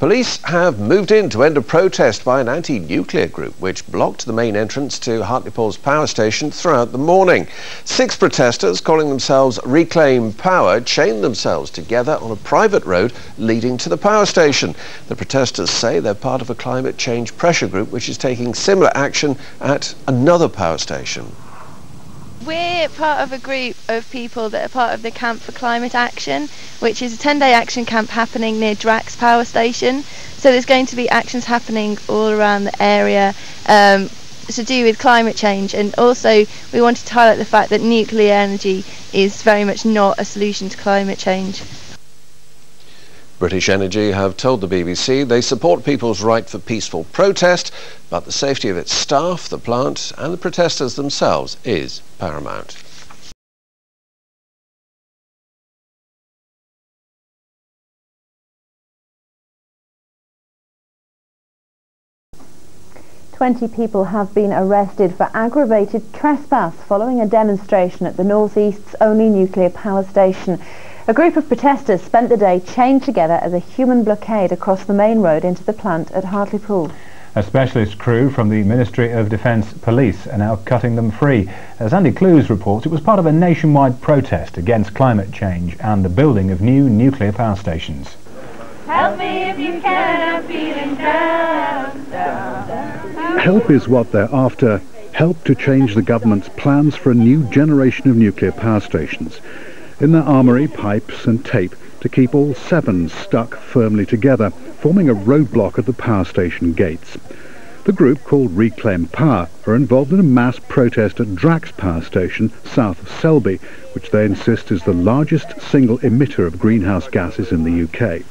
Police have moved in to end a protest by an anti-nuclear group which blocked the main entrance to Hartlepool's power station throughout the morning. 6 protesters, calling themselves Reclaim Power, chained themselves together on a private road leading to the power station. The protesters say they're part of a climate change pressure group which is taking similar action at another power station. We're part of a group of people that are part of the Camp for Climate Action, which is a 10-day action camp happening near Drax Power Station. So there's going to be actions happening all around the area to do with climate change, and also we wanted to highlight the fact that nuclear energy is very much not a solution to climate change. British Energy have told the BBC they support people's right for peaceful protest, but the safety of its staff, the plant and the protesters themselves is paramount. "20 people have been arrested for aggravated trespass following a demonstration at the North East's only nuclear power station. A group of protesters spent the day chained together as a human blockade across the main road into the plant at Hartlepool. A specialist crew from the Ministry of Defence Police are now cutting them free. As Andy Clues reports, it was part of a nationwide protest against climate change and the building of new nuclear power stations. Help me if you can, I'm feeling down, down, down. Help is what they're after. Help to change the government's plans for a new generation of nuclear power stations. In their armoury, pipes and tape to keep all 7 stuck firmly together, forming a roadblock at the power station gates. The group, called Reclaim Power, are involved in a mass protest at Drax Power Station south of Selby, which they insist is the largest single emitter of greenhouse gases in the UK.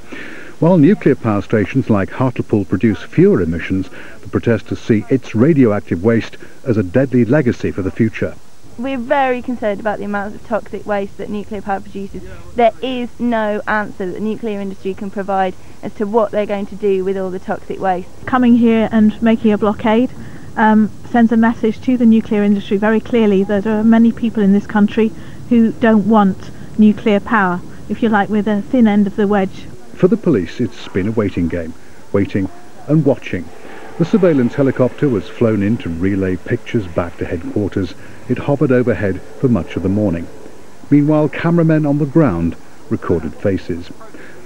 While nuclear power stations like Hartlepool produce fewer emissions, the protesters see its radioactive waste as a deadly legacy for the future. We're very concerned about the amount of toxic waste that nuclear power produces. There is no answer that the nuclear industry can provide as to what they're going to do with all the toxic waste. Coming here and making a blockade sends a message to the nuclear industry very clearly that there are many people in this country who don't want nuclear power. If you like, we're the thin end of the wedge. For the police, it's been a waiting game, waiting and watching. The surveillance helicopter was flown in to relay pictures back to headquarters. It hovered overhead for much of the morning. Meanwhile, cameramen on the ground recorded faces.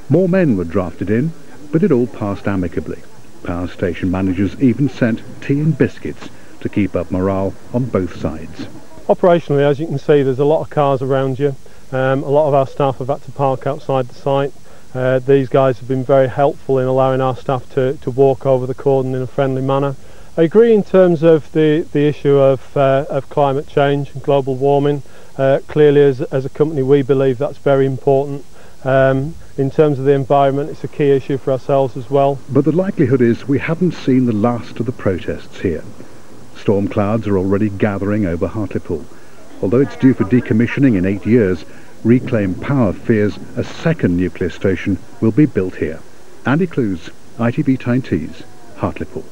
More men were drafted in, but it all passed amicably. Power station managers even sent tea and biscuits to keep up morale on both sides. Operationally, as you can see, there's a lot of cars around you. A lot of our staff have had to park outside the site. These guys have been very helpful in allowing our staff to walk over the cordon in a friendly manner. I agree in terms of the issue of climate change and global warming. Clearly as a company we believe that's very important. In terms of the environment, it's a key issue for ourselves as well. But the likelihood is we haven't seen the last of the protests here. Storm clouds are already gathering over Hartlepool. Although it's due for decommissioning in 8 years, Reclaim Power fears a second nuclear station will be built here. Andy Clues, ITV Tyne Tees, Hartlepool.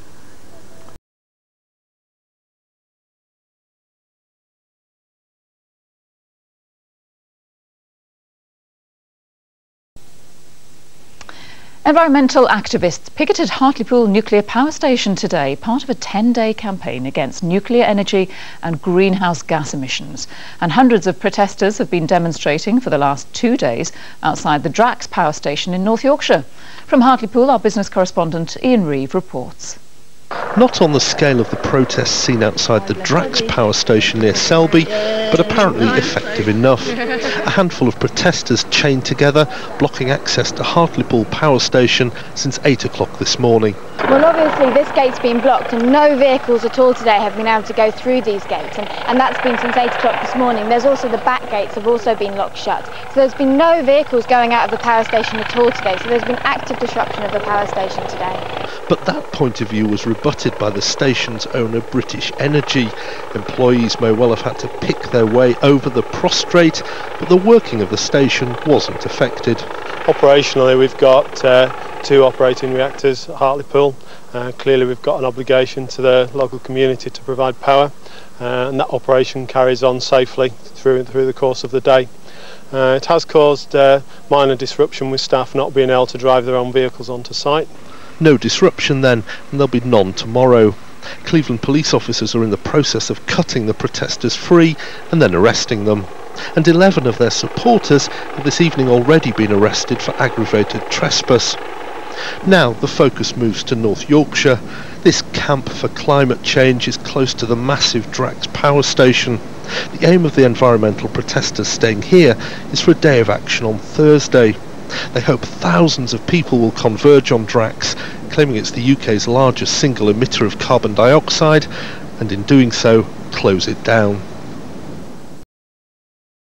Environmental activists picketed Hartlepool nuclear power station today, part of a 10-day campaign against nuclear energy and greenhouse gas emissions. And hundreds of protesters have been demonstrating for the last 2 days outside the Drax power station in North Yorkshire. From Hartlepool, our business correspondent Ian Reeve reports. Not on the scale of the protests seen outside the Drax power station near Selby, but apparently effective enough. A handful of protesters chained together, blocking access to Hartlepool power station since 8 o'clock this morning. Well, obviously this gate's been blocked and no vehicles at all today have been able to go through these gates, and that's been since 8 o'clock this morning. There's also the back gates have also been locked shut. So there's been no vehicles going out of the power station at all today, so there's been active disruption of the power station today. But that point of view was rebutted by the station's owner, British Energy. Employees may well have had to pick their way over the prostrate, but the working of the station wasn't affected. Operationally, we've got 2 operating reactors at Hartlepool. Clearly we've got an obligation to the local community to provide power, and that operation carries on safely through the course of the day. It has caused minor disruption with staff not being able to drive their own vehicles onto site. No disruption then, and there'll be none tomorrow. Cleveland police officers are in the process of cutting the protesters free and then arresting them. And 11 of their supporters have this evening already been arrested for aggravated trespass. Now the focus moves to North Yorkshire. This camp for climate change is close to the massive Drax power station. The aim of the environmental protesters staying here is for a day of action on Thursday. They hope thousands of people will converge on Drax, claiming it's the UK's largest single emitter of carbon dioxide, and in doing so, close it down.